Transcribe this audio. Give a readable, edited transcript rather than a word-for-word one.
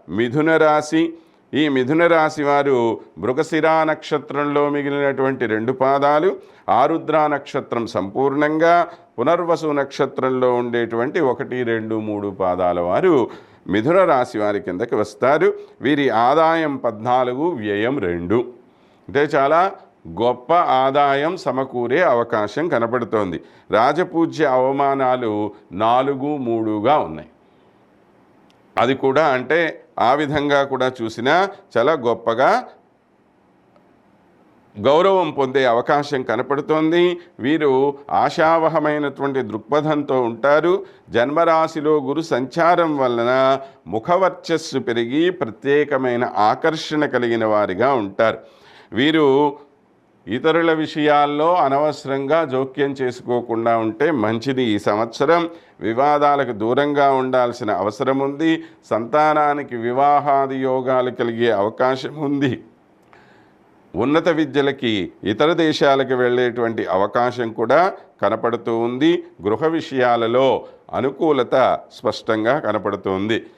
మిథున రాశి. ఈ మిథున రాశి వారు మృగశిరా నక్షత్రంలో మిగిలినటువంటి 2 పాదాలు, ఆరుద్ర నక్షత్రం సంపూర్ణంగా, పునర్వసు నక్షత్రంలో ఉండేటువంటి 1, 2, 3 పాదాల వారు మిథున రాశి వారి కిందకి వస్తారు. వీరి ఆదాయం 14, వ్యయం 2. అంటే చాలా గొప్ప ఆదాయం సమకూరే అవకాశం కనపడుతోంది. రాజపూజ్య అవమానాలు 4, 3గా ఉన్నాయి. అది కూడా అంటే ఆ విధంగా కూడా చూసినా చాలా గొప్పగా గౌరవం పొందే అవకాశం కనపడుతోంది. వీరు ఆశావహమైనటువంటి దృక్పథంతో ఉంటారు. జన్మరాశిలో గురు సంచారం వలన ముఖవర్చస్సు పెరిగి ప్రత్యేకమైన ఆకర్షణ కలిగిన వారిగా ఉంటారు. వీరు ఇతరుల విషయాల్లో అనవసరంగా జోక్యం చేసుకోకుండా ఉంటే మంచిది. ఈ సంవత్సరం వివాదాలకు దూరంగా ఉండాల్సిన అవసరం ఉంది. సంతానానికి వివాహాది యోగాలు కలిగే అవకాశం ఉంది. ఉన్నత విద్యలకి ఇతర దేశాలకు వెళ్ళేటువంటి అవకాశం కూడా కనపడుతూ ఉంది. గృహ విషయాలలో అనుకూలత స్పష్టంగా కనపడుతుంది.